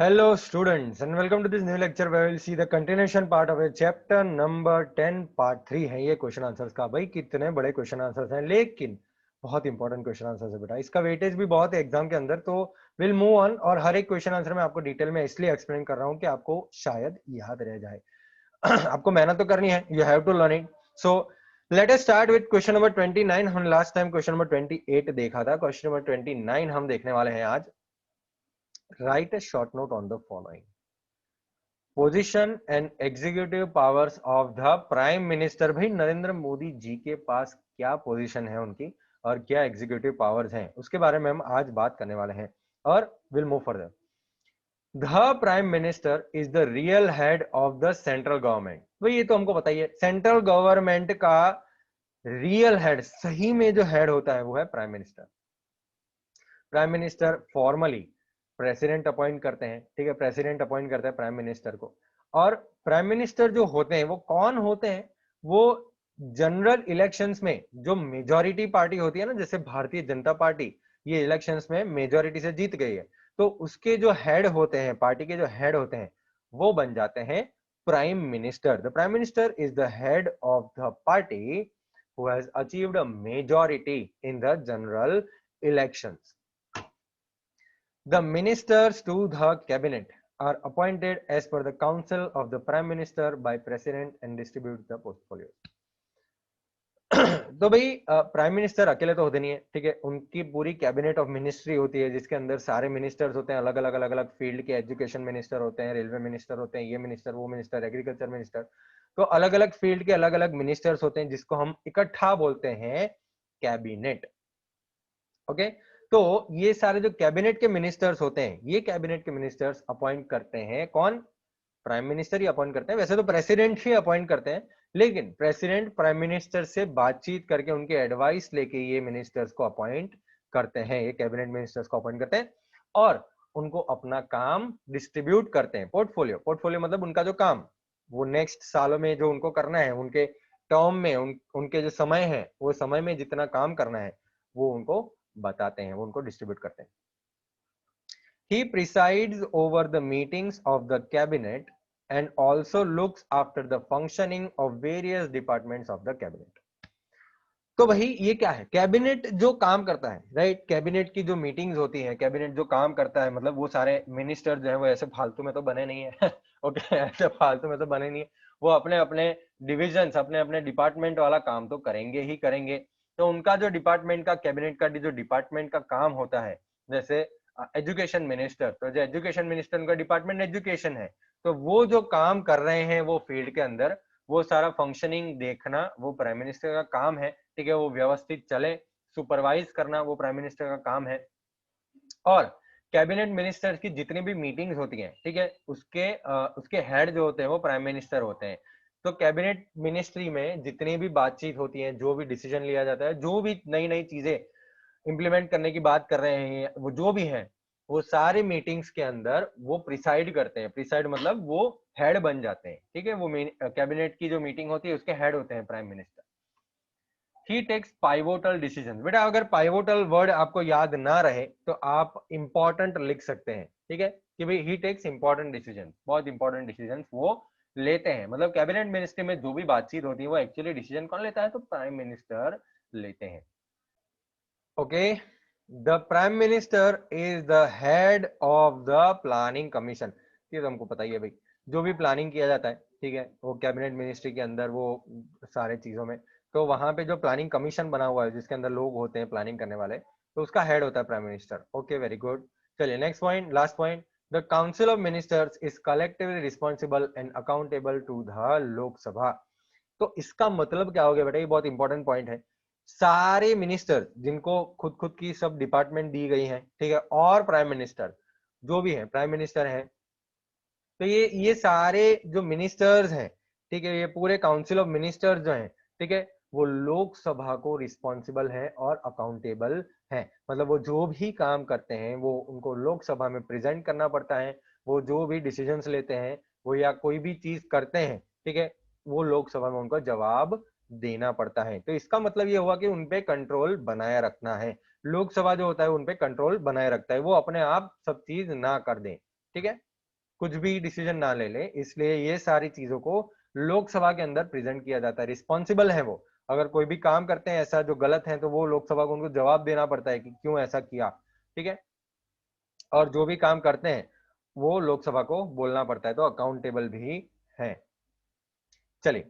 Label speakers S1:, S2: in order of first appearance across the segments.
S1: Hello students and welcome to this new lecture where we'll see the continuation part of a chapter number 10 part 3 है ये question answers का। भाई कितने बड़े question answers हैं लेकिन बहुत इंपॉर्टेंट क्वेश्चन आंसर्स है बेटा, इसका वेटेज भी बहुत है एग्जाम के अंदर। तो विल मूव ऑन और हर एक क्वेश्चन आंसर मैं आपको डिटेल में इसलिए एक्सप्लेन कर रहा हूँ कि आपको शायद याद रह जाए। आपको मेहनत तो करनी है, you have to learn it. So let us start with question number 29। हम लास्ट टाइम क्वेश्चन नंबर 28 देखा था, क्वेश्चन नंबर 29 हम देखने वाले हैं आज। Right a short note on the following position and executive powers of the prime minister. भाई नरेंद्र मोदी जी के पास क्या पोजीशन है उनकी और क्या एग्जीक्यूटिव पावर्स हैं, उसके बारे में हम आज बात करने वाले हैं और will move further. The prime minister is the real head of the central government. भाई ये तो हमको पता ही है, सेंट्रल गवर्नमेंट का रियल हेड, सही में जो हेड होता है वो है prime minister. Prime minister formally president appoint करते हैं, ठीक है, प्रेसिडेंट अपॉइंट करता है प्राइम मिनिस्टर को। और प्राइम मिनिस्टर जो होते हैं वो कौन होते हैं? वो जनरल इलेक्शंस में जो मेजॉरिटी पार्टी होती है ना, जैसे भारतीय जनता पार्टी ये इलेक्शंस में मेजॉरिटी से जीत गई है, तो उसके जो हेड होते हैं, पार्टी के जो हेड होते हैं, वो बन जाते हैं prime minister. The prime minister is the head of the party who has achieved a majority in the general elections. The ministers to the cabinet are appointed as per the council of the prime minister by president and distribute the portfolios. तो भाई prime minister अकेले तो होते नहीं है, ठीक है, उनकी पूरी कैबिनेट ऑफ मिनिस्ट्री होती है जिसके अंदर सारे मिनिस्टर्स होते हैं, अलग अलग अलग अलग फील्ड के। एजुकेशन मिनिस्टर होते हैं, रेलवे मिनिस्टर होते हैं, ये मिनिस्टर वो मिनिस्टर, एग्रीकल्चर मिनिस्टर। तो अलग अलग फील्ड के अलग अलग मिनिस्टर्स होते हैं जिसको हम इकट्ठा बोलते हैं कैबिनेट। ओके, तो ये सारे जो कैबिनेट के मिनिस्टर्स होते हैं, ये कैबिनेट के मिनिस्टर्स अपॉइंट करते हैं कौन? प्राइम मिनिस्टर ही अपॉइंट करते हैं। वैसे तो प्रेसिडेंट ही अपॉइंट करते हैं, लेकिन प्रेसिडेंट प्राइम मिनिस्टर से बातचीत करके उनके एडवाइस लेके ये मिनिस्टर्स को अपॉइंट करते हैं, ये कैबिनेट मिनिस्टर्स को अपॉइंट करते हैं और उनको अपना काम डिस्ट्रीब्यूट करते हैं। पोर्टफोलियो, पोर्टफोलियो मतलब उनका जो काम वो नेक्स्ट सालों में जो उनको करना है, उनके टर्म में उनके जो समय है, वो समय में जितना काम करना है वो उनको बताते हैं, वो उनको डिस्ट्रीब्यूट करते हैं। He presides over the meetings of the cabinet and also looks after the functioning of various departments of the cabinet. तो भाई ये क्या है? कैबिनेट जो काम करता है, राइट, कैबिनेट की जो मीटिंग्स होती हैं, कैबिनेट जो काम करता है, मतलब वो सारे मिनिस्टर जो है वो ऐसे फालतू में तो बने नहीं है ओके, ऐसे फालतू में तो बने नहीं है, वो अपने अपने डिविजन्स, अपने अपने डिपार्टमेंट वाला काम तो करेंगे ही करेंगे। तो उनका जो डिपार्टमेंट का, कैबिनेट का जो डिपार्टमेंट का काम होता है, जैसे एजुकेशन मिनिस्टर, तो जो एजुकेशन मिनिस्टर उनका डिपार्टमेंट एजुकेशन है, तो वो जो काम कर रहे हैं वो फील्ड के अंदर, वो सारा फंक्शनिंग देखना वो प्राइम मिनिस्टर का काम है, ठीक है, वो व्यवस्थित चले, सुपरवाइज करना वो प्राइम मिनिस्टर का काम है। और कैबिनेट मिनिस्टर की जितनी भी मीटिंग्स होती हैं, ठीक है, उसके हेड जो होते हैं वो प्राइम मिनिस्टर होते हैं। तो कैबिनेट मिनिस्ट्री में जितनी भी बातचीत होती है, जो भी डिसीजन लिया जाता है, जो भी नई नई चीजें इंप्लीमेंट करने की बात कर रहे हैं, वो जो भी है, वो सारे मीटिंग्स के अंदर वो प्रिसाइड करते हैं। प्रिसाइड मतलब वो हेड बन जाते हैं, ठीक है, वो कैबिनेट की जो मीटिंग होती है उसके हेड होते हैं प्राइम मिनिस्टर। ही टेक्स पाइवोटल डिसीजन। बेटा अगर पाइवोटल वर्ड आपको याद ना रहे तो आप इंपॉर्टेंट लिख सकते हैं, ठीक है, कि भाई ही टेक्स इंपॉर्टेंट डिसीजन, बहुत इंपॉर्टेंट डिसीजन वो लेते हैं। मतलब कैबिनेट मिनिस्ट्री में जो भी बातचीत होती है वो एक्चुअली डिसीजन कौन लेता है? तो प्राइम मिनिस्टर लेते हैं। Okay, the prime minister is the head of the planning commission. ये तो हमको पता ही है भाई, जो भी प्लानिंग किया जाता है, ठीक है, वो कैबिनेट मिनिस्ट्री के अंदर, वो सारे चीजों में, तो वहां पे जो प्लानिंग कमीशन बना हुआ है जिसके अंदर लोग होते हैं प्लानिंग करने वाले, तो उसका हेड होता है prime minister. Okay, very good. चलिए next point, last point. The council of ministers is collectively responsible and accountable to the Lok Sabha. तो इसका मतलब क्या हो गया बेटा? ये बहुत इंपॉर्टेंट पॉइंट है। सारे मिनिस्टर जिनको खुद खुद की सब डिपार्टमेंट दी गई है, ठीक है, और प्राइम मिनिस्टर जो भी है, प्राइम मिनिस्टर है, तो ये सारे जो मिनिस्टर्स हैं, ठीक है, ये पूरे काउंसिल ऑफ मिनिस्टर्स जो हैं, ठीक है, वो लोकसभा को रिस्पॉन्सिबल है और अकाउंटेबल है। मतलब वो जो भी काम करते हैं वो उनको लोकसभा में प्रेजेंट करना पड़ता है। वो जो भी डिसीजंस लेते हैं, वो या कोई भी चीज करते हैं, ठीक है, वो लोकसभा में उनको जवाब देना पड़ता है। तो इसका मतलब ये हुआ कि उनपे कंट्रोल बनाए रखना है। लोकसभा जो होता है उनपे कंट्रोल बनाए रखता है, वो अपने आप सब चीज ना कर दें, ठीक है। कुछ भी डिसीजन ना ले ले, इसलिए ये सारी चीजों को लोकसभा के अंदर प्रेजेंट किया जाता है। रिस्पॉन्सिबल है वो, अगर कोई भी काम करते हैं ऐसा जो गलत है तो वो लोकसभा को उनको जवाब देना पड़ता है कि क्यों ऐसा किया, ठीक है। और जो भी काम करते हैं वो लोकसभा को बोलना पड़ता है, तो अकाउंटेबल भी है। चलिए,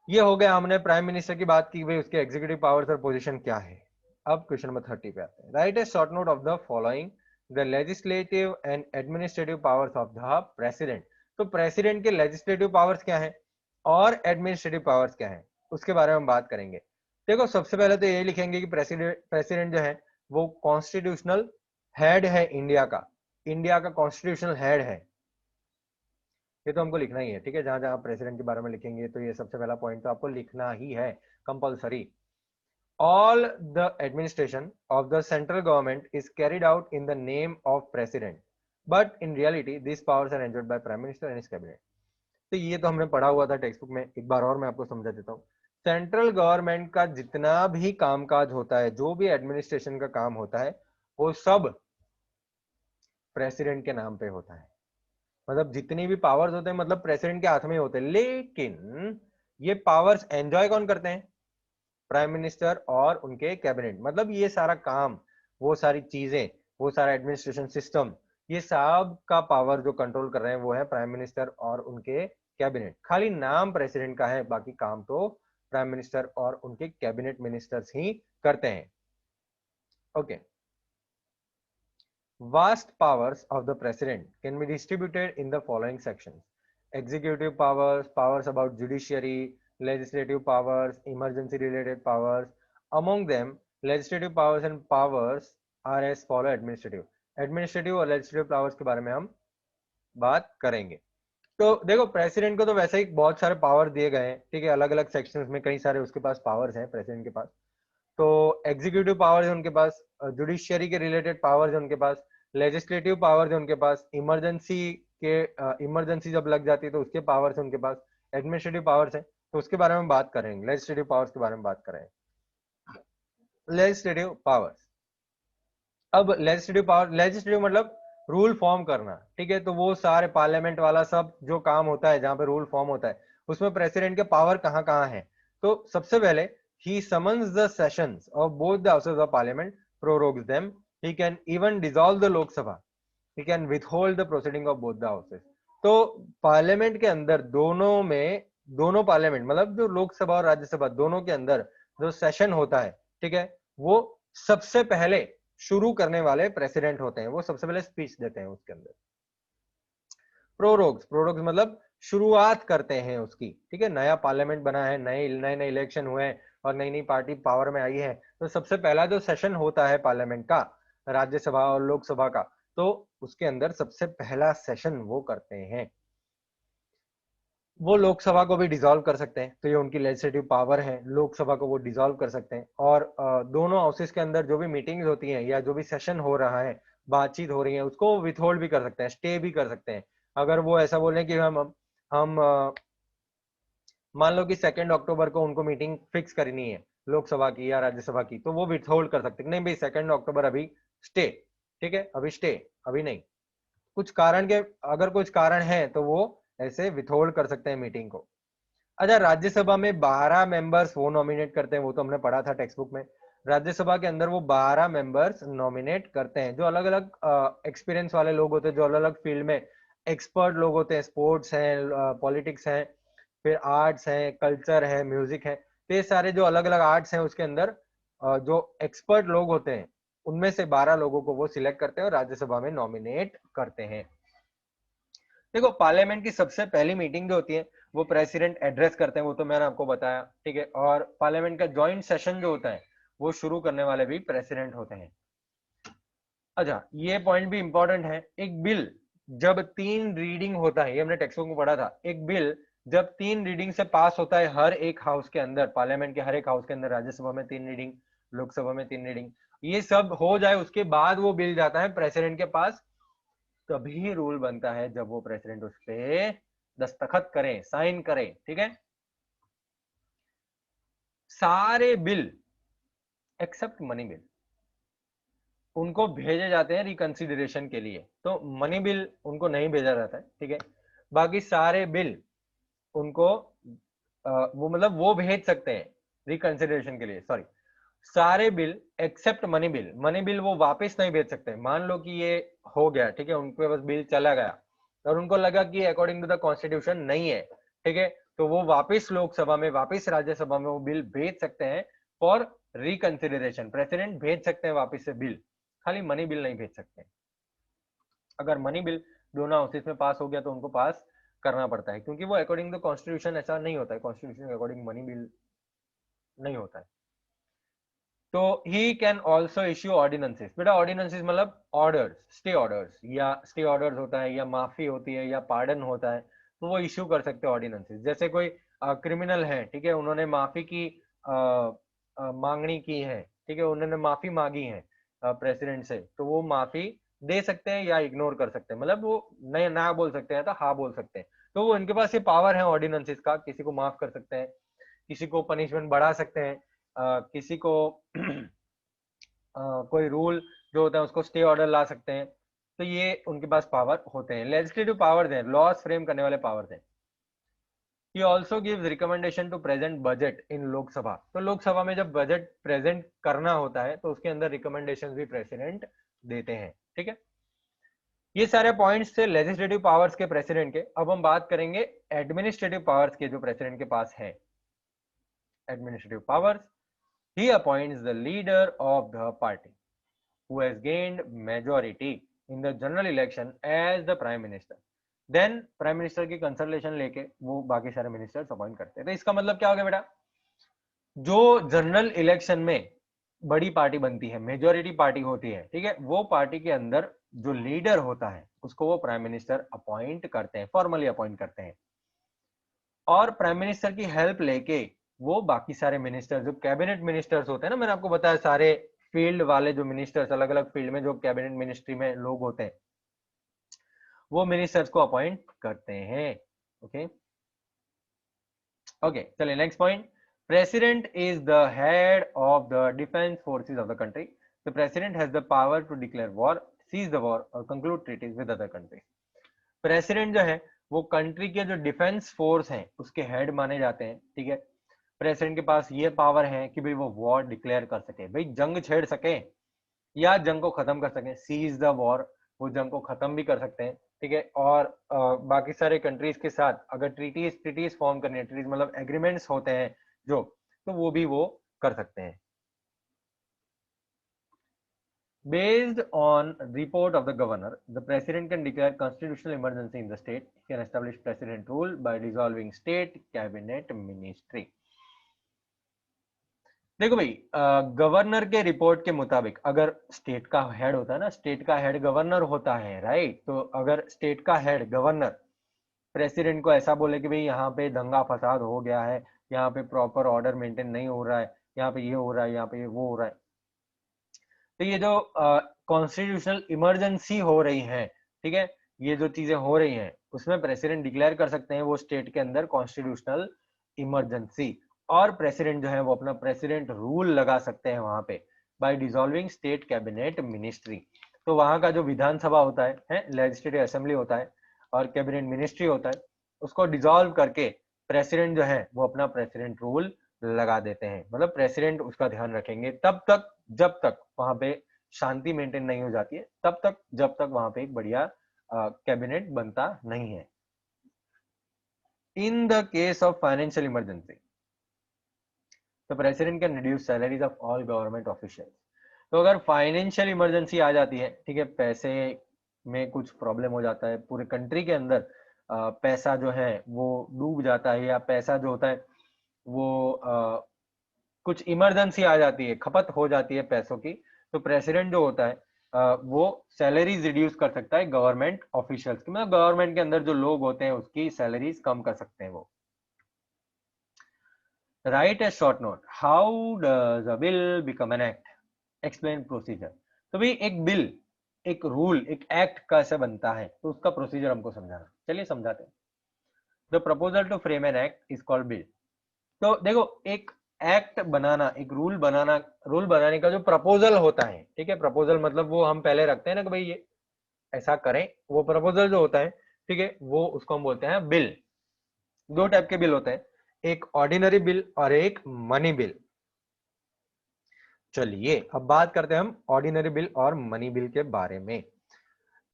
S1: ये हो गया, हमने प्राइम मिनिस्टर की बात की, भाई उसके एग्जीक्यूटिव पावर्स और पोजीशन क्या है। अब क्वेश्चन नंबर 30 पे आते हैं। Right A short note of the following, the legislative and administrative powers of the president. तो प्रेसिडेंट के लेजिस्लेटिव पावर्स क्या है और एडमिनिस्ट्रेटिव पावर्स क्या है, उसके बारे में हम बात करेंगे। देखो, सबसे पहले तो ये लिखेंगे कि प्रेसिडेंट जो है वो कॉन्स्टिट्यूशनल हेड है इंडिया का, इंडिया का कॉन्स्टिट्यूशनल हेड है। ये तो हमको लिखना ही है, ठीक है। जहां जहां प्रेसिडेंट के बारे में लिखेंगे तो ये सबसे पहला पॉइंट तो आपको लिखना ही है, compulsory. All the administration of the central government is carried out in the name of president, but in reality this powers are enjoyed by prime minister and his cabinet. तो ये तो हमने पढ़ा हुआ था टेक्स्ट बुक में, एक बार और मैं आपको समझा देता हूँ। सेंट्रल गवर्नमेंट का जितना भी कामकाज होता है, जो भी एडमिनिस्ट्रेशन का काम होता है, वो सब प्रेसिडेंट के नाम पे होता है। मतलब जितनी भी पावर्स होते हैं मतलब प्रेसिडेंट के हाथ में होते हैं, लेकिन ये पावर्स एंजॉय कौन करते हैं? प्राइम मिनिस्टर और उनके कैबिनेट। मतलब ये सारा काम, वो सारी चीजें, वो सारा एडमिनिस्ट्रेशन सिस्टम, ये सब का पावर जो कंट्रोल कर रहे हैं वो है प्राइम मिनिस्टर और उनके कैबिनेट। खाली नाम प्रेसिडेंट का है, बाकी काम तो प्राइम मिनिस्टर और उनके कैबिनेट मिनिस्टर्स ही करते हैं। Okay. Vast powers of the president can be distributed in the following sections: executive powers, powers about judiciary, legislative powers, emergency related powers. Among them, legislative powers and powers are as follow: administrative, administrative और legislative powers के बारे में हम बात करेंगे। तो देखो, president को तो वैसे ही बहुत सारे पावर दिए गए हैं, ठीक है, अलग अलग सेक्शंस में कई सारे उसके पास पावर्स हैं प्रेसिडेंट के पास। तो एग्जीक्यूटिव पावर्स है उनके पास, जुडिशियरी के रिलेटेड पावर्स है उनके पास, लेजिस्लेटिव पावर्स है उनके पास, इमरजेंसी जब लग जाती है तो उसके पावर्स है उनके पास, एडमिनिस्ट्रेटिव पावर्स है, तो उसके बारे में बात करेंगे, लेजिस्लेटिव पावर्स के बारे में बात करेंगे। लेजिस्लेटिव पावर्स, अब लेजिस्लेटिव पावर, लेजिस्लेटिव मतलब रूल फॉर्म करना, ठीक है। तो वो सारे पार्लियामेंट वाला सब जो काम होता है जहां पे रूल फॉर्म होता है, उसमें प्रेसिडेंट के पावर कहाँ कहाँ है। तो सबसे पहले, he summons the sessions of both the houses of parliament, prorogues them, he can even dissolve the Lok Sabha, he can withhold the proceeding of both the houses। तो पार्लियामेंट के अंदर दोनों में, दोनों पार्लियामेंट मतलब जो लोकसभा और राज्यसभा दोनों के अंदर जो सेशन होता है, ठीक है, वो सबसे पहले शुरू करने वाले प्रेसिडेंट होते हैं, वो सबसे पहले स्पीच देते हैं उसके अंदर। प्रोरोग्स, प्रोरोग्स मतलब शुरुआत करते हैं उसकी, ठीक है। नया पार्लियामेंट बना है, नए नए नए इलेक्शन हुए हैं और नई नई पार्टी पावर में आई है, तो सबसे पहला जो सेशन होता है पार्लियामेंट का, राज्यसभा और लोकसभा का, तो उसके अंदर सबसे पहला सेशन वो करते हैं। वो लोकसभा को भी डिसॉल्व कर सकते हैं, तो ये उनकी लेजिस्लेटिव पावर है, लोकसभा को वो डिसॉल्व कर सकते हैं। और दोनों हाउसेस के अंदर जो भी मीटिंग्स होती हैं या जो भी सेशन हो रहा है, बातचीत हो रही है, उसको विथहोल्ड भी कर सकते हैं, स्टे भी कर सकते हैं। अगर वो ऐसा बोले कि हम मान लो कि 2 अक्टूबर को उनको मीटिंग फिक्स करनी है लोकसभा की या राज्यसभा की, तो वो विथहोल्ड कर सकते हैं, नहीं भाई 2 अक्टूबर अभी स्टे, ठीक है, अभी स्टे, अभी नहीं, कुछ कारण के, अगर कुछ कारण है तो वो ऐसे विथहोल्ड कर सकते हैं मीटिंग को। अच्छा, राज्यसभा में 12 मेंबर्स वो नॉमिनेट करते हैं, वो तो हमने पढ़ा था टेक्स्ट बुक में। राज्यसभा के अंदर वो 12 मेंबर्स नॉमिनेट करते हैं, जो अलग अलग एक्सपीरियंस वाले लोग होते हैं, जो अलग अलग फील्ड में एक्सपर्ट लोग होते हैं, स्पोर्ट्स हैं, पॉलिटिक्स हैं, फिर आर्ट्स हैं, कल्चर है, म्यूजिक है, तो ये सारे जो अलग अलग आर्ट्स हैं उसके अंदर जो एक्सपर्ट लोग होते हैं, उनमें से 12 लोगों को वो सिलेक्ट करते हैं और राज्यसभा में नॉमिनेट करते हैं। देखो, पार्लियामेंट की सबसे पहली मीटिंग जो होती है वो प्रेसिडेंट एड्रेस करते हैं, वो तो मैंने आपको बताया, ठीक है। और पार्लियामेंट का जॉइंट सेशन जो होता है वो शुरू करने वाले भी प्रेसिडेंट होते हैं। अच्छा, ये पॉइंट भी इंपॉर्टेंट है, एक बिल जब 3 रीडिंग होता है, ये हमने टेक्स्ट बुक में पढ़ा था, एक बिल जब 3 रीडिंग से पास होता है हर एक हाउस के अंदर, पार्लियामेंट के हर एक हाउस के अंदर, राज्यसभा में 3 रीडिंग, लोकसभा में 3 रीडिंग, ये सब हो जाए उसके बाद वो बिल जाता है प्रेसिडेंट के पास। तभी रूल बनता है जब वो प्रेसिडेंट उस पे दस्तखत करे, साइन करे, ठीक है। सारे बिल एक्सेप्ट मनी बिल, उनको भेजे जाते हैं रिकंसिडरेशन के लिए, तो मनी बिल उनको नहीं भेजा जाता है, ठीक है। बाकी सारे बिल उनको वो मतलब वो भेज सकते हैं रिकंसिडरेशन के लिए, सॉरी, सारे bill except money bill. Money bill वो वापस नहीं भेज सकते। मान लो कि ये हो गया, ठीक है, उनके पास बिल चला गया और उनको लगा कि अकॉर्डिंग टू द कॉन्स्टिट्यूशन नहीं है, ठीक है, तो वो वापस लोकसभा में, वापस राज्यसभा में वो बिल भेज सकते हैं फॉर रिकंसिडरेशन। प्रेसिडेंट भेज सकते हैं वापस से बिल, खाली मनी बिल नहीं भेज सकते। अगर मनी बिल दोनों हाउसेस में पास हो गया तो उनको पास करना पड़ता है, क्योंकि वो अकॉर्डिंग टू कॉन्स्टिट्यूशन ऐसा नहीं होता है, कॉन्स्टिट्यूशन के अकॉर्डिंग मनी बिल नहीं होता है। तो he can also issue ordinances. बेटा ऑर्डिनेंसेस मतलब ऑर्डर्स, स्टे ऑर्डर्स, या स्टे ऑर्डर्स होता है, या माफी होती है, या पार्डन होता है, तो वो इश्यू कर सकते हैं ऑर्डिनेंसेस। जैसे कोई क्रिमिनल है, ठीक है, उन्होंने माफी की मांगनी की है, ठीक है, उन्होंने माफी मांगी है प्रेसिडेंट से, तो वो माफी दे सकते हैं या इग्नोर कर सकते हैं, मतलब वो नहीं ना बोल सकते हैं तो हाँ बोल सकते हैं। तो वो इनके पास ये पावर है ऑर्डिनेंसेस का, किसी को माफ कर सकते हैं, किसी को पनिशमेंट बढ़ा सकते हैं, किसी को कोई रूल जो होता है उसको स्टे ऑर्डर ला सकते हैं। तो ये उनके पास पावर होते हैं, लेजिस्लेटिव पावर हैं, लॉज फ्रेम करने वाले पावर हैं। He also gives recommendation to present budget in Lok Sabha. तो लोकसभा में जब बजट प्रेजेंट करना होता है तो उसके अंदर रिकमेंडेशन भी प्रेसिडेंट देते हैं, ठीक है। ये सारे पॉइंट्स थे लेजिस्लेटिव पावर्स के प्रेसिडेंट के। अब हम बात करेंगे एडमिनिस्ट्रेटिव पावर्स के जो प्रेसिडेंट के पास है। Administrative powers, he appoints the leader of the party who has gained majority in the general election as the prime minister, then prime minister की कंसल्टेशन लेके वो बाकी सारे मिनिस्टर्स अपॉइंट करते हैं। तो इसका मतलब क्या हो गया बेटा, जो जनरल इलेक्शन में बड़ी पार्टी बनती है, मेजोरिटी पार्टी होती है, ठीक है, वो पार्टी के अंदर जो लीडर होता है उसको वो प्राइम मिनिस्टर अपॉइंट करते हैं, फॉर्मली अपॉइंट करते हैं। और प्राइम मिनिस्टर की हेल्प लेके वो बाकी सारे मिनिस्टर, जो कैबिनेट मिनिस्टर्स होते हैं ना, मैंने आपको बताया सारे फील्ड वाले जो मिनिस्टर्स, अलग अलग फील्ड में जो कैबिनेट मिनिस्ट्री में लोग होते हैं, वो मिनिस्टर्स को अपॉइंट करते हैं। ओके ओके, चलिए next point. President is the head of the defence forces of the country. The president has the power to declare war, cease the war और conclude treaties with other countries. President जो है वो country के जो defence force हैं उसके head माने जाते हैं, ठीक है। प्रेसिडेंट के पास ये पावर है कि भाई वो वॉर डिक्लेयर कर सके, भाई जंग छेड़ सके या जंग को खत्म कर सके, सीज द वॉर, वो जंग को खत्म भी कर सकते हैं, ठीक है। और बाकी सारे कंट्रीज के साथ अगर ट्रीटीज ट्रीटीज फॉर्म करनी है, ट्रीटीज मतलब एग्रीमेंट्स होते हैं जो, तो वो भी वो कर सकते हैं। Based on report of the governor, the president can declare constitutional emergency in the state. He can establish president rule by dissolving state cabinet ministry. देखो भाई, गवर्नर के रिपोर्ट के मुताबिक अगर स्टेट का हेड होता है ना, स्टेट का हेड गवर्नर होता है, राइट, तो अगर स्टेट का हेड गवर्नर प्रेसिडेंट को ऐसा बोले कि भाई यहाँ पे दंगा फसाद हो गया है, यहाँ पे प्रॉपर ऑर्डर मेंटेन नहीं हो रहा है, यहाँ पे ये हो रहा है, यहाँ पे वो हो रहा है, तो ये जो कॉन्स्टिट्यूशनल इमरजेंसी हो रही है, ठीक है, ये जो चीजें हो रही हैं उसमें प्रेसिडेंट डिक्लेयर कर सकते हैं वो स्टेट के अंदर कॉन्स्टिट्यूशनल इमरजेंसी। और प्रेसिडेंट जो है वो अपना प्रेसिडेंट रूल लगा सकते हैं वहां पे bye dissolving state cabinet ministry. तो वहां का जो विधानसभा होता है लेजिस्लेटिव असेंबली होता है और कैबिनेट मिनिस्ट्री होता है, उसको डिसॉल्व करके प्रेसिडेंट जो है वो अपना प्रेसिडेंट रूल लगा देते हैं। मतलब प्रेसिडेंट उसका ध्यान रखेंगे तब तक जब तक वहां पे शांति मेंटेन नहीं हो जाती है, तब तक जब तक वहां पे एक बढ़िया कैबिनेट बनता नहीं है। In the case of financial emergency, the president can reduce salaries of all government officials. तो अगर फाइनेंशियल इमरजेंसी आ जाती है, ठीक है, पैसे में कुछ प्रॉब्लम हो जाता है, पूरे कंट्री के अंदर पैसा जो है वो डूब जाता है, या पैसा जो होता है वो कुछ इमरजेंसी आ जाती है, खपत हो जाती है पैसों की, तो प्रेसिडेंट जो होता है वो सैलरीज रिड्यूस कर सकता है गवर्नमेंट ऑफिशियल्स की, मतलब गवर्नमेंट के अंदर जो लोग होते हैं उसकी सैलरीज कम कर सकते हैं वो। Right A short note, how does a bill become an act, explain procedure. तो भाई एक बिल, एक रूल, एक एक्ट कैसे बनता है, तो उसका प्रोसीजर हमको समझाना, चलिए समझाते हैं। The proposal to frame an act is called bill. तो देखो, एक एक्ट बनाना, एक रूल बनाने का जो प्रपोजल होता है, ठीक है, प्रपोजल मतलब वो हम पहले रखते हैं ना कि भाई ये ऐसा करें, वो प्रपोजल जो होता है, ठीक है, वो उसको हम बोलते हैं बिल। दो टाइप के बिल होते हैं, एक ऑर्डिनरी बिल और एक मनी बिल। चलिए अब बात करते हैं हम ऑर्डिनरी बिल और मनी बिल के बारे में।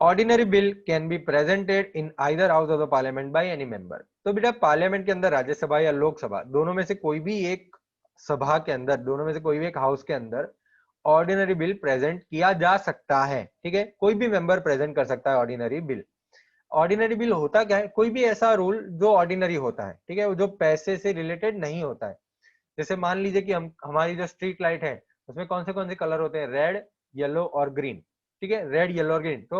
S1: Ordinary bill can be presented in either house of the parliament by any member. तो बेटा पार्लियामेंट के अंदर, राज्यसभा या लोकसभा, दोनों में से कोई भी एक सभा के अंदर, दोनों में से कोई भी एक हाउस के अंदर ऑर्डिनरी बिल प्रेजेंट किया जा सकता है, ठीक है, कोई भी मेंबर प्रेजेंट कर सकता है ऑर्डिनरी बिल। ऑर्डिनरी बिल होता क्या है, कोई भी ऐसा रूल जो ऑर्डिनरी होता है, ठीक है, जो पैसे से रिलेटेड नहीं होता है। जैसे मान लीजिए कि हमारी जो स्ट्रीट लाइट है उसमें कौन से कलर होते हैं, रेड, येलो और ग्रीन, ठीक है, रेड, येलो और ग्रीन। तो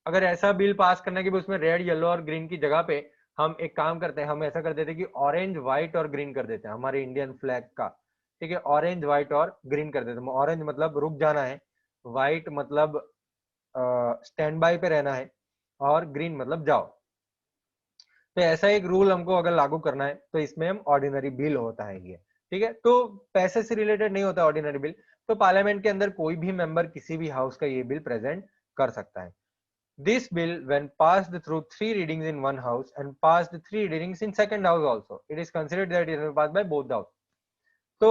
S1: अगर ऐसा बिल पास करना है कि उसमें रेड, येलो और ग्रीन की जगह पे हम एक काम करते हैं, हम ऐसा कर देते हैं कि ऑरेंज, व्हाइट और ग्रीन कर देते हैं हमारे इंडियन फ्लैग का, ठीक है, ऑरेंज, व्हाइट और ग्रीन कर देते हैं। ऑरेंज मतलब रुक जाना है, व्हाइट मतलब स्टैंड बाय पे रहना है, और ग्रीन मतलब जाओ। तो ऐसा एक रूल हमको अगर लागू करना है तो इसमें हम ऑर्डिनरी बिल होता है ये, ठीक है। तो पैसे से रिलेटेड नहीं होता ऑर्डिनरी बिल, तो पार्लियामेंट के अंदर कोई भी मेंबर किसी भी हाउस का ये बिल प्रेजेंट कर सकता है। This bill when passed through 3 readings in one house and passed 3 readings in second house also, it is considered that it is passed by both the house। तो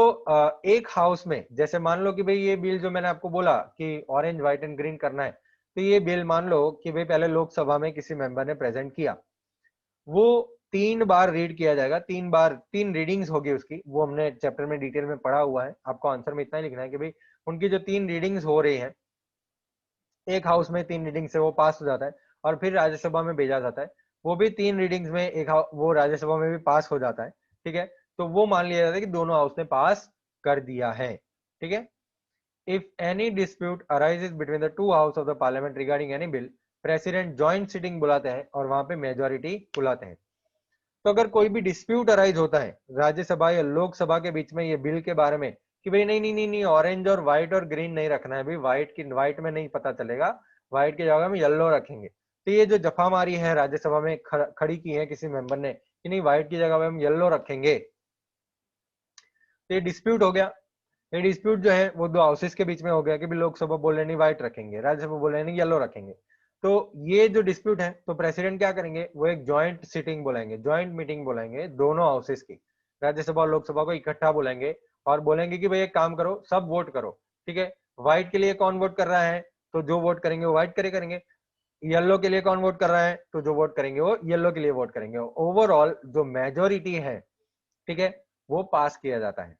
S1: एक house में, जैसे मान लो कि भाई ये बिल जो मैंने आपको बोला कि ऑरेंज, व्हाइट एंड ग्रीन करना है, तो ये बिल मान लो कि भाई पहले लोकसभा में किसी मेंबर ने प्रेजेंट किया, वो 3 बार रीड किया जाएगा, 3 बार, 3 रीडिंग्स होगी उसकी, वो हमने चैप्टर में डिटेल में पढ़ा हुआ है। आपको आंसर में इतना ही लिखना है कि भाई उनकी जो 3 रीडिंग्स हो रही हैं, एक हाउस में 3 रीडिंग से वो पास हो जाता है और फिर राज्यसभा में भेजा जाता है, वो भी 3 रीडिंग्स में वो राज्यसभा में भी पास हो जाता है, ठीक है। तो वो मान लिया जाता है कि दोनों हाउस ने पास कर दिया है, ठीक है। If any dispute arises between the two house of the parliament regarding any bill, president joint sitting बुलाते हैं और वहां पे मेजोरिटी बुलाते हैं। तो अगर कोई भी डिस्प्यूट अराइज होता है राज्यसभा या लोकसभा के बीच में ये बिल के बारे में कि भाई नहीं नहीं नहीं नहीं, ऑरेंज और व्हाइट और ग्रीन नहीं रखना है भाई, व्हाइट में नहीं पता चलेगा, व्हाइट की जगह में येलो रखेंगे, तो ये जो जफामारी है राज्यसभा में खड़ी की है किसी मेंबर ने कि नहीं व्हाइट की जगह में हम येलो रखेंगे, तो ये डिस्प्यूट हो गया। ये डिस्प्यूट जो है वो दो हाउसेस के बीच में हो गया कि भी लोकसभा बोल रहे नहीं व्हाइट रखेंगे, राज्यसभा बोल रहे नहीं येलो रखेंगे। तो ये जो डिस्प्यूट है, तो प्रेसिडेंट क्या करेंगे, वो एक जॉइंट सिटिंग बुलाएंगे, जॉइंट मीटिंग बुलाएंगे दोनों हाउसेस की, राज्यसभा और लोकसभा को इकट्ठा बुलाएंगे और बोलेंगे कि भाई एक काम करो, सब वोट करो, ठीक है। व्हाइट के लिए कौन वोट कर रहा है, तो जो वोट करेंगे वो व्हाइट करेंगे। येलो के लिए कौन वोट कर रहा है, तो जो वोट करेंगे वो येलो के लिए वोट करेंगे। ओवरऑल जो मेजोरिटी है, ठीक है, वो पास किया जाता है।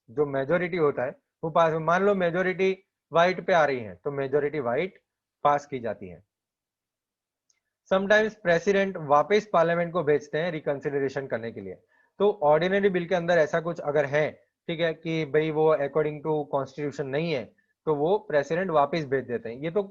S1: जो मेजोरिटी होता है वो पास, मान लो मेजोरिटी व्हाइट पे आ रही है तो मेजोरिटी व्हाइट पास की जाती है। समटाइम्स प्रेसिडेंट वापस पार्लियामेंट को भेजते हैं रिकंसिडरेशन करने के लिए। तो ऑर्डिनरी बिल के अंदर ऐसा कुछ अगर है, ठीक है, कि भाई वो अकॉर्डिंग टू कॉन्स्टिट्यूशन नहीं है, तो वो प्रेसिडेंट वापस भेज देते हैं। ये तो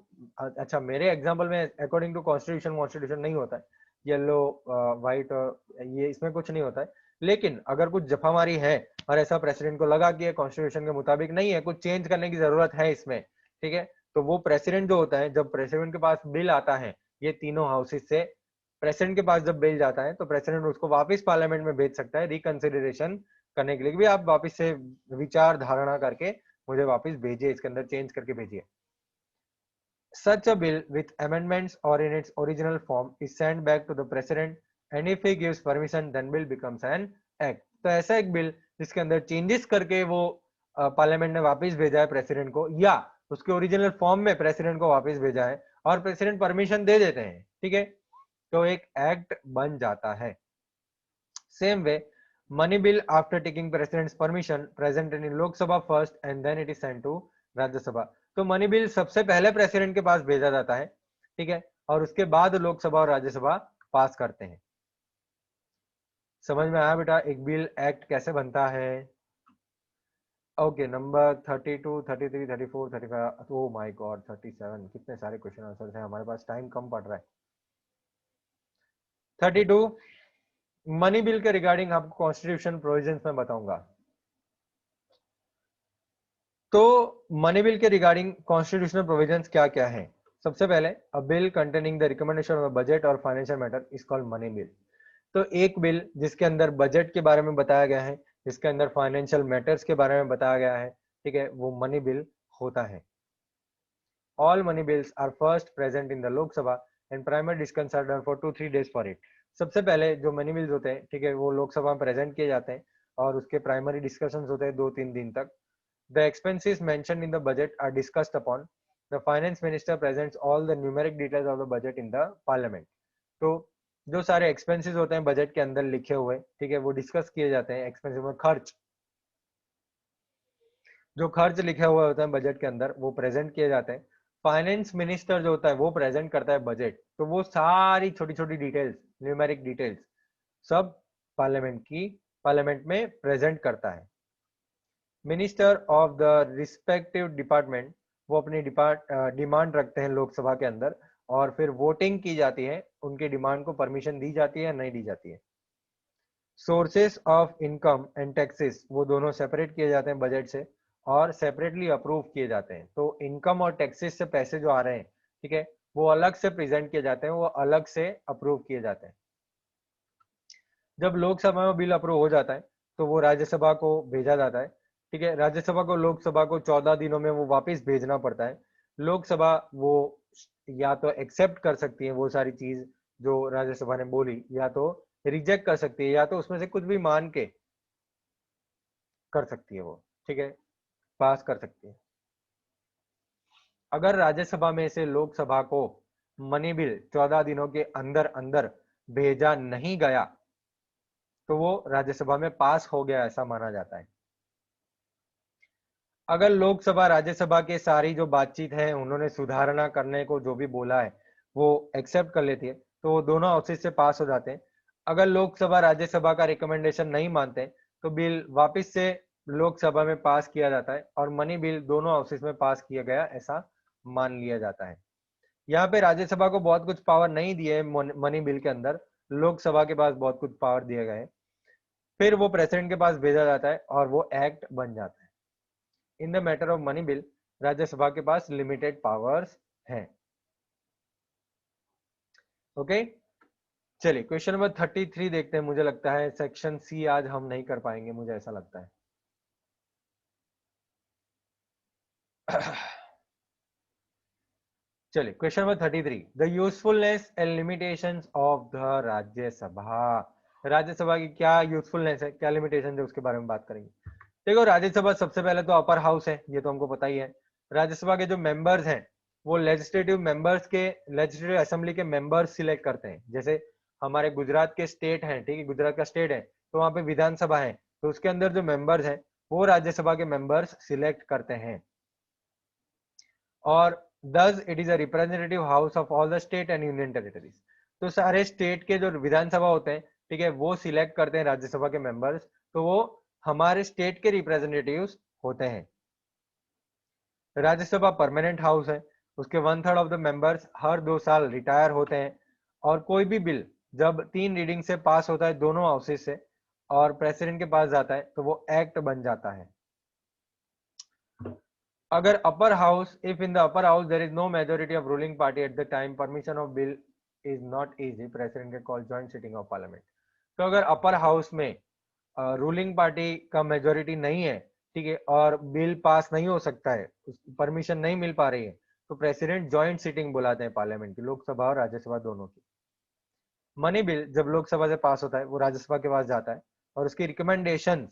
S1: अच्छा, मेरे एग्जांपल में अकॉर्डिंग टू कॉन्स्टिट्यूशन नहीं होता है, येलो, व्हाइट, ये इसमें कुछ नहीं होता है। लेकिन अगर कुछ जफामारी है और ऐसा प्रेसिडेंट को लगा कि कॉन्स्टिट्यूशन के मुताबिक नहीं है, कुछ चेंज करने की जरूरत है इसमें, ठीक है, तो वो प्रेसिडेंट जो होता है, जब प्रेसिडेंट के पास बिल आता है ये तीनों हाउसेस से, प्रेसिडेंट के पास जब बिल जाता है तो प्रेसिडेंट उसको वापस पार्लियामेंट में भेज सकता है रिकंसिडरेशन करने के लिए, भी आप वापस से विचार धारणा करके मुझे वापस भेजिए, इसके अंदर चेंज करके भेजिए। Such a bill with amendments or in its original form is sent back to the president and if he gives permission then bill becomes an act। तो ऐसा एक बिल जिसके अंदर चेंजेस करके वो पार्लियामेंट ने वापस भेजा है प्रेसिडेंट को, या उसके ओरिजिनल फॉर्म में प्रेसिडेंट को वापस भेजा है और प्रेसिडेंट परमिशन दे देते हैं, ठीक है, तो एक एक्ट बन जाता है। Same way money bill after taking president's permission presented in Lok Sabha first and then it is sent to Rajya Sabha. तो मनी बिल सबसे पहले प्रेसिडेंट के पास भेजा जाता है, ठीक है, और उसके बाद लोकसभा और राज्यसभा पास करते हैं। समझ में आया बेटा एक बिल एक्ट कैसे बनता है? Okay, number 32, 33, 34, 35, oh my God 37, कितने सारे क्वेश्चन आंसर हैं, हमारे पास टाइम कम पड़ रहा है। 32 मनी बिल के रिगार्डिंग आपको कॉन्स्टिट्यूशन प्रोविजंस में बताऊंगा। तो मनी बिल के रिगार्डिंग कॉन्स्टिट्यूशनल प्रोविजंस क्या क्या है? सबसे पहले a bill containing the recommendation of budget और financial matter is called money bill. तो एक बिल जिसके अंदर बजट के बारे में बताया गया है इसके अंदर फाइनेंशियल मैटर्स के बारे में बताया गया है, ठीक है, वो मनी बिल होता है। All money bills are first present in the Lok Sabha and primary discussion are done for 2-3 days for it. सबसे पहले जो मनी बिल्स होते हैं, ठीक है, वो लोकसभा में प्रेजेंट किए जाते हैं और उसके प्राइमरी डिस्कशंस होते हैं 2-3 दिन तक। The expenses mentioned in the budget are discussed upon. The finance minister presents all the numeric details of the budget in the parliament. तो जो सारे एक्सपेंसेस होते हैं बजट के अंदर लिखे हुए, ठीक है, वो डिस्कस किए जाते हैं। एक्सपेंसिव में खर्च, जो खर्च लिखे हुए होते हैं बजट के अंदर वो प्रेजेंट किए जाते हैं। फाइनेंस मिनिस्टर जो होता है वो प्रेजेंट करता है बजट, तो वो सारी छोटी छोटी डिटेल्स, न्यूमेरिक डिटेल्स सब पार्लियामेंट में प्रेजेंट करता है। Minister of the respective department वो अपनी डिमांड रखते हैं लोकसभा के अंदर और फिर वोटिंग की जाती है, उनकी डिमांड को परमिशन दी जाती है या नहीं दी जाती है। Sources of income and taxes वो दोनों सेपरेट किए जाते हैं बजट से और सेपरेटली अप्रूव किए जाते हैं। तो इनकम और टैक्सेस से पैसे जो आ रहे हैं, ठीक है, वो अलग से प्रेजेंट किए जाते हैं, वो अलग से अप्रूव किए जाते हैं। जब लोकसभा में बिल अप्रूव हो जाता है तो वो राज्यसभा को भेजा जाता है, ठीक है। राज्यसभा को लोकसभा को 14 दिनों में वो वापस भेजना पड़ता है। लोकसभा वो या तो एक्सेप्ट कर सकती है वो सारी चीज जो राज्यसभा ने बोली, या तो रिजेक्ट कर सकती है, या तो उसमें से कुछ भी मान के कर सकती है वो, ठीक है, पास कर सकती है। अगर राज्यसभा में से लोकसभा को मनी बिल 14 दिनों के अंदर अंदर भेजा नहीं गया तो वो राज्यसभा में पास हो गया ऐसा माना जाता है। अगर लोकसभा राज्यसभा के सारी जो बातचीत है, उन्होंने सुधारणा करने को जो भी बोला है वो एक्सेप्ट कर लेती है, तो वो दोनों हाउसेस से पास हो जाते हैं। अगर लोकसभा राज्यसभा का रिकमेंडेशन नहीं मानते तो बिल वापस से लोकसभा में पास किया जाता है और मनी बिल दोनों हाउसेस में पास किया गया ऐसा मान लिया जाता है। यहाँ पे राज्यसभा को बहुत कुछ पावर नहीं दिए है मनी बिल के अंदर, लोकसभा के पास बहुत कुछ पावर दिए गए हैं। फिर वो प्रेसिडेंट के पास भेजा जाता है और वो एक्ट बन जाता है। In the matter of money bill Rajya Sabha के पास लिमिटेड पावर्स हैं। ओके, चलिए क्वेश्चन नंबर 33 देखते हैं। मुझे लगता है सेक्शन सी आज हम नहीं कर पाएंगे, मुझे ऐसा लगता है। चलिए question number 33, the usefulness and limitations of the Rajya Sabha. Rajya Sabha की क्या यूजफुलनेस है, क्या लिमिटेशन है, उसके बारे में बात करेंगे। देखो, राज्यसभा सबसे पहले तो अपर हाउस है, ये तो हमको पता ही है। राज्यसभा के जो मेंबर्स हैं वो लेजिस्लेटिव असेंबली के मेंबर्स सिलेक्ट करते हैं। जैसे हमारे गुजरात के स्टेट हैं, ठीक है, गुजरात का स्टेट है तो वहां पे विधानसभा है, तो उसके अंदर जो मेंबर्स हैं वो राज्यसभा के मेंबर्स सिलेक्ट करते हैं। और thus it is a representative house of all the state and union territories। तो सारे स्टेट के जो विधानसभा होते हैं, ठीक है, वो सिलेक्ट करते हैं राज्यसभा के मेंबर्स, तो वो हमारे स्टेट के रिप्रेजेंटेटिव्स होते हैं। राज्यसभा परमानेंट हाउस है, उसके 1/3 ऑफ द मेंबर्स हर 2 साल रिटायर होते हैं। और कोई भी बिल जब 3 रीडिंग से पास होता है दोनों हाउसेस से और प्रेसिडेंट के पास जाता है तो वो एक्ट बन जाता है। अगर upper house, if in the upper house there is no majority of ruling party at the time permission of bill is not easy, president can call joint sitting of parliament. तो अगर upper house में ruling party का majority नहीं है, ठीक है, और bill pass नहीं हो सकता है, परमिशन नहीं मिल पा रही है, तो प्रेसिडेंट जॉइंट सिटिंग बुलाते हैं पार्लियामेंट की, लोकसभा और राज्यसभा दोनों की। मनी बिल जब लोकसभा से पास होता है वो राज्यसभा के पास जाता है और उसकी रिकमेंडेशन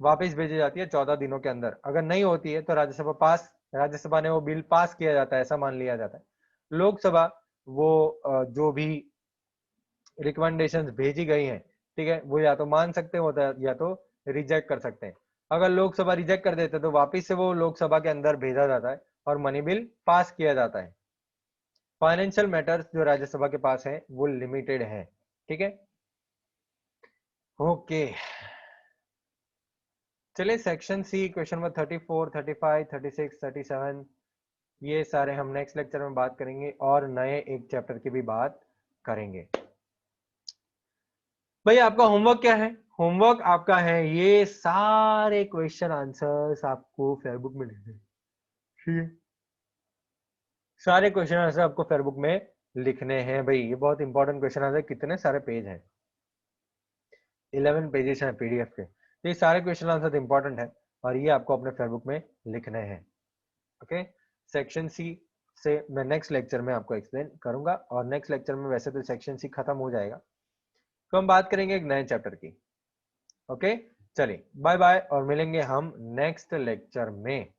S1: वापस भेजी जाती है 14 दिनों के अंदर। अगर नहीं होती है तो राज्यसभा ने वो बिल पास किया जाता है ऐसा मान लिया जाता है। लोकसभा वो जो भी रिकमेंडेशंस भेजी गई हैं, ठीक है, वो या तो मान सकते होता है या तो रिजेक्ट कर सकते हैं। अगर लोकसभा रिजेक्ट कर देते तो वापस से वो लोकसभा के अंदर भेजा जाता है और मनी बिल पास किया जाता है। फाइनेंशियल मैटर्स जो राज्यसभा के पास है वो लिमिटेड है, ठीक है। ओके, चलिए सेक्शन सी क्वेश्चन नंबर 34, 35, 36, 37 ये सारे हम नेक्स्ट लेक्चर में बात करेंगे और नए एक चैप्टर की भी बात करेंगे। भाई आपका होमवर्क क्या है? होमवर्क आपका है ये सारे क्वेश्चन आंसर्स आपको फेयरबुक में लिखने, ठीक है, सारे क्वेश्चन आंसर आपको फेयरबुक में लिखने हैं भाई। ये बहुत इंपॉर्टेंट क्वेश्चन आंसर, कितने सारे पेज हैं, 11 पेजेस हैं पीडीएफ के। तो ये सारे क्वेश्चन आंसर इंपॉर्टेंट है और ये आपको अपने फेसबुक में लिखने हैं। ओके, सेक्शन सी से मैं नेक्स्ट लेक्चर में आपको एक्सप्लेन करूंगा और नेक्स्ट लेक्चर में वैसे तो सेक्शन सी खत्म हो जाएगा, तो हम बात करेंगे एक नए चैप्टर की। ओके, चलिए बाय बाय और मिलेंगे हम नेक्स्ट लेक्चर में।